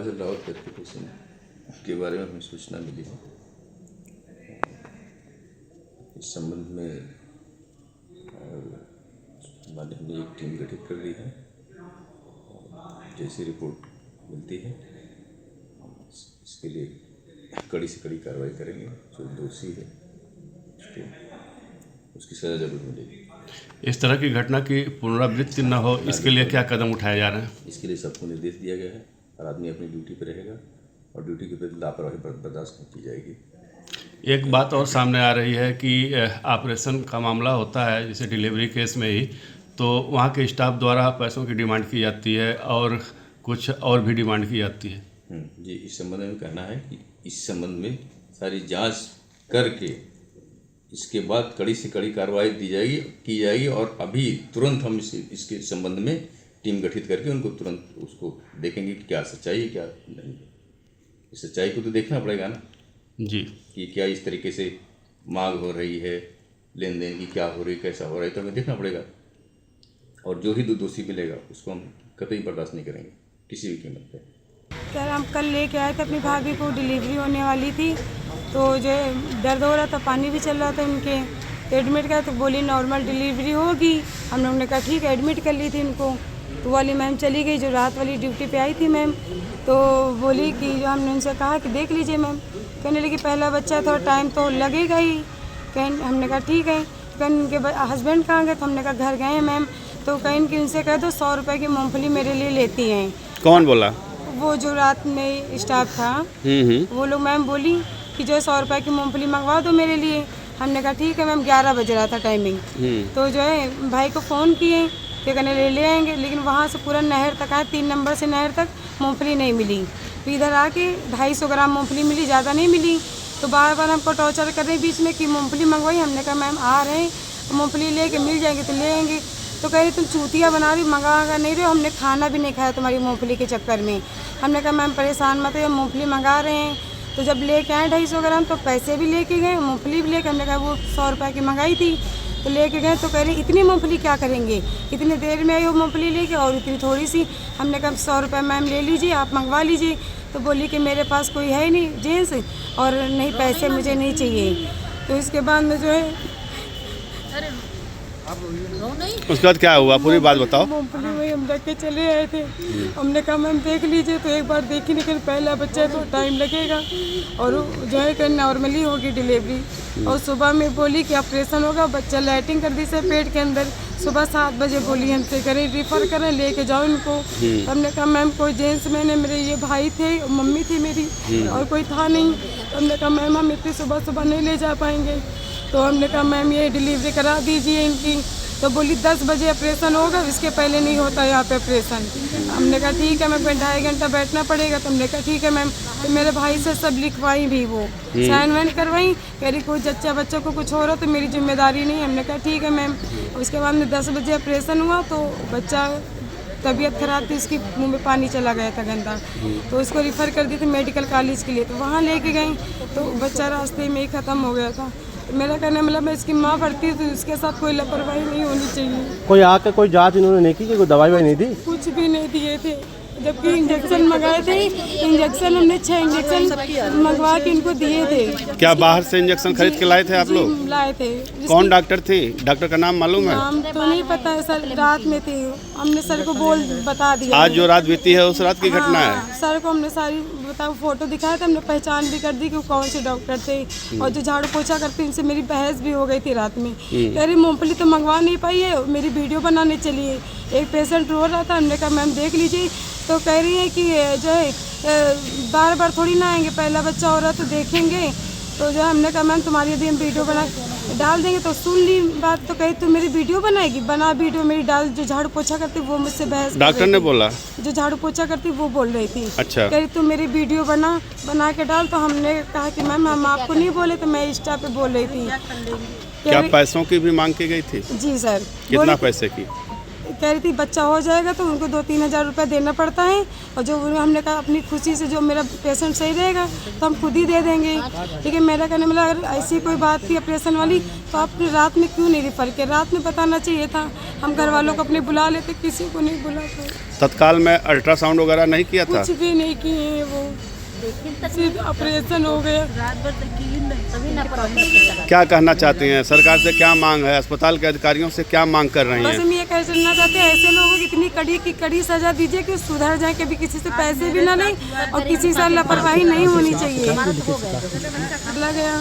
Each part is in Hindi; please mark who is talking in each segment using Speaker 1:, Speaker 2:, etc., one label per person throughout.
Speaker 1: काजल रावत करके पेशेंट के बारे में हमें सूचना मिली है। इस संबंध में हमने एक टीम गठित कर ली है। जैसी रिपोर्ट मिलती है हम इसके लिए कड़ी से कड़ी कार्रवाई करेंगे। जो दोषी है उसकी सज़ा जरूर मिलेगी।
Speaker 2: इस तरह की घटना की पुनरावृत्ति न हो, इसके लिए क्या कदम उठाए जा रहे हैं?
Speaker 1: इसके लिए सबको निर्देश दिया गया है। हर आदमी अपनी ड्यूटी पर रहेगा और ड्यूटी के प्रति लापरवाही बर्दाश्त नहीं की जाएगी।
Speaker 2: एक बात और सामने आ रही है कि ऑपरेशन का मामला होता है, जैसे डिलीवरी केस में ही, तो वहाँ के स्टाफ द्वारा पैसों की डिमांड की जाती है और कुछ और भी डिमांड की जाती है।
Speaker 1: जी, इस संबंध में कहना है कि इस संबंध में सारी जांच करके इसके बाद कड़ी से कड़ी कार्रवाई की जाएगी और अभी तुरंत हम इसके संबंध में टीम गठित करके उनको तुरंत उसको देखेंगे कि क्या सच्चाई है क्या नहीं। इस सच्चाई को तो देखना पड़ेगा ना
Speaker 2: जी, कि
Speaker 1: क्या इस तरीके से मांग हो रही है, लेन देन की क्या हो रही है, कैसा हो रहा है, तो हमें देखना पड़ेगा। और जो ही दोषी मिलेगा उसको हम कतई बर्दाश्त नहीं करेंगे किसी भी कीमत पे।
Speaker 3: सर हम कल लेके आए थे अपनी भाभी को, डिलीवरी होने वाली थी, तो जो दर्द हो रहा था, पानी भी चल रहा था उनके, एडमिट किया तो बोली नॉर्मल डिलीवरी होगी। हम लोगों ने कहा ठीक है, एडमिट कर ली थी उनको। तो वाली मैम चली गई जो रात वाली ड्यूटी पे आई थी मैम, तो बोली कि जो हमने उनसे कहा कि देख लीजिए मैम, कहने लगी पहला बच्चा थोड़ा टाइम तो लगेगा ही। हमने कहा ठीक है। कहीं उनके हस्बैंड कहाँ गए, तो हमने कहा घर गए हैं मैम। तो कहीं कि उनसे कह दो 100 रुपये की मूँगफली मेरे लिए लेती हैं।
Speaker 2: कौन बोला?
Speaker 3: वो जो रात में स्टाफ था वो लोग मैम बोली कि जो 100 रुपये की मूँगफली मंगवा दो मेरे लिए। हमने कहा ठीक है मैम। 11 बज रहा था टाइमिंग। तो जो है भाई को फ़ोन किए कि कहने ले आएंगे, लेकिन वहाँ से पूरा नहर तक आए, 3 नंबर से नहर तक मूँगफली नहीं मिली। फिर इधर आके 250 ग्राम मूँगफली मिली, ज़्यादा नहीं मिली। तो बार बार हमको टॉर्चर कर रहे बीच में कि मूँगफली मंगवाई। हमने कहा मैम आ रहे हैं, मूँगफली लेके मिल जाएंगे तो ले आएंगे। तो कह रही तुम चूतिया बना रही, मंगा नहीं रहे हो, हमने खाना भी नहीं खाया तुम्हारी मूँगफली के चक्कर में। हमने कहा मैम परेशान मत हो, मूँगफली मंगा रहे हैं। तो जब लेके आए 250 ग्राम तो पैसे भी लेके गए, मूँगफली भी लेके, हमने कहा वो 100 रुपये की मंगाई थी तो लेके गए। तो कह रही इतनी मूँगफली क्या करेंगे, इतनी देर में आई हो मूँगफली लेके और इतनी थोड़ी सी। हमने कहा 100 रुपये मैम ले लीजिए, आप मंगवा लीजिए। तो बोली कि मेरे पास कोई है ही नहीं जेंट्स और नहीं पैसे मुझे नहीं चाहिए। तो इसके बाद में जो है
Speaker 2: उसके बाद क्या हुआ, पूरी बात बताओ।
Speaker 3: मूँगफली वही हम रख के चले आए थे। हमने कहा मैम देख लीजिए, तो एक बार देखी, लेकिन पहला बच्चा है तो टाइम लगेगा और जो है कि नॉर्मली होगी डिलीवरी। और सुबह में बोली कि ऑपरेशन होगा, बच्चा लैट्रिन कर दी से पेट के अंदर। सुबह 7 बजे बोली हमसे करें रिफ़र करें, लेके जाओ इनको। हमने कहा मैम कोई जेंट्स मैंने, मेरे ये भाई थे, मम्मी थी मेरी और कोई था नहीं। हमने कहा मैम हम इतनी सुबह नहीं ले जा पाएंगे। तो हमने कहा मैम ये डिलीवरी करा दीजिए इनकी। तो बोली 10 बजे ऑपरेशन होगा, इसके पहले नहीं होता यहाँ पे ऑपरेशन। हमने कहा ठीक है मैम, 2.5 घंटा बैठना पड़ेगा। तो हमने कहा ठीक है मैम। तो मेरे भाई से सब लिखवाई भी, वो साइन वाइन करवाई, कह रही कोई बच्चों को कुछ हो रहा तो मेरी जिम्मेदारी नहीं। हमने कहा ठीक है मैम। उसके बाद में 10 बजे ऑपरेशन हुआ तो बच्चा तबीयत खराब थी, उसकी मुंह में पानी चला गया था गंदा। तो उसको रिफ़र कर दी थी मेडिकल कॉलेज के लिए। तो वहाँ लेके गई तो बच्चा रास्ते में ही ख़त्म हो गया था। मेरा कहने मतलब मैं इसकी माँ पढ़ती तो इसके साथ कोई लापरवाही नहीं होनी चाहिए।
Speaker 4: कोई आकर कोई जांच इन्होंने नहीं की, कोई दवाई नहीं दी?
Speaker 3: कुछ भी नहीं दिए थे, जबकि इंजेक्शन मंगाए थे। इंजेक्शन हमने 6 इंजेक्शन मंगवा के इनको दिए थे।
Speaker 2: क्या बाहर से इंजेक्शन खरीद के लाए थे आप लोग?
Speaker 3: लाए थे।
Speaker 2: कौन डॉक्टर थे? डॉक्टर का नाम मालूम है?
Speaker 3: नाम तो नहीं पता है सर, रात में थे, हमने सर को बता दिया।
Speaker 2: आज जो रात बीती है उस रात की घटना है?
Speaker 3: सर को हमने सारी फोटो दिखाया था, हमने पहचान भी कर दी कि कौन से डॉक्टर थे। और जो झाड़ू पोछा करते उनसे मेरी बहस भी हो गई थी रात में। कह रही मूँगफली तो मंगवा नहीं पाई है, मेरी वीडियो बनाने चलिए। एक पेशेंट रो रहा था, हमने कहा मैम देख लीजिए। तो कह रही है कि जो है बार बार थोड़ी ना आएंगे, पहला बच्चा हो रहा तो देखेंगे। तो जो हमने कहा मैम तुम्हारी यदि हम वीडियो बना डाल देंगे। तो सुन ली बात, तो कही तू मेरी वीडियो बनाएगी, बना वीडियो मेरी डाल। जो झाड़ू पोछा करती वो मुझसे बहस,
Speaker 2: डॉक्टर ने बोला? जो
Speaker 3: झाड़ू पोछा करती वो बोल रही थी।
Speaker 2: अच्छा।
Speaker 3: कह रही तू मेरी वीडियो बना के डाल। तो हमने कहा कि मैम हम आपको नहीं बोले, तो मैं इंस्टा पे बोल रही थी।
Speaker 2: क्या पैसों की भी मांग की गई थी?
Speaker 3: जी सर।
Speaker 2: कितना पैसे की?
Speaker 3: कह रही थी बच्चा हो जाएगा तो उनको 2-3 हज़ार रुपये देना पड़ता है, और जो हमने कहा अपनी खुशी से जो मेरा पेशेंट सही रहेगा तो हम खुद ही दे देंगे। लेकिन मेरा कहने वाला अगर ऐसी कोई बात थी ऑपरेशन वाली तो आपने रात में क्यों नहीं रिफ़र किया? रात में बताना चाहिए था, हम घर वालों को अपने बुला लेते, किसी को नहीं बुलाते।
Speaker 2: तत्काल में अल्ट्रासाउंड वगैरह नहीं किया था?
Speaker 3: कुछ भी नहीं किए हैं, वो सिर्फ ऑपरेशन हो गया।
Speaker 2: क्या कहना चाहती हैं? सरकार से क्या मांग है? अस्पताल के अधिकारियों से क्या मांग कर रही
Speaker 3: बस
Speaker 2: हैं?
Speaker 3: हम ये कहना चाहते हैं ऐसे लोगों को इतनी कड़ी की कड़ी सजा दीजिए कि सुधर जाए, कभी किसी से पैसे भी ना लें और किसी से लापरवाही नहीं होनी चाहिए। अगला गया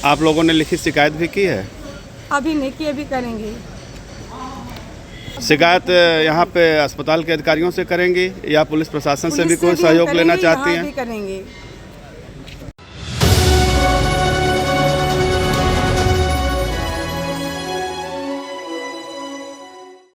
Speaker 2: आप लोगों ने लिखित शिकायत भी की है?
Speaker 3: अभी नहीं की, अभी करेंगे।
Speaker 2: शिकायत यहाँ पे अस्पताल के अधिकारियों से करेंगी या पुलिस प्रशासन से भी
Speaker 3: पुलिस
Speaker 2: कोई
Speaker 3: भी हम
Speaker 2: सहयोग लेना
Speaker 3: करेंगे,
Speaker 2: चाहती
Speaker 3: यहाँ
Speaker 2: हैं?
Speaker 3: भी करेंगे।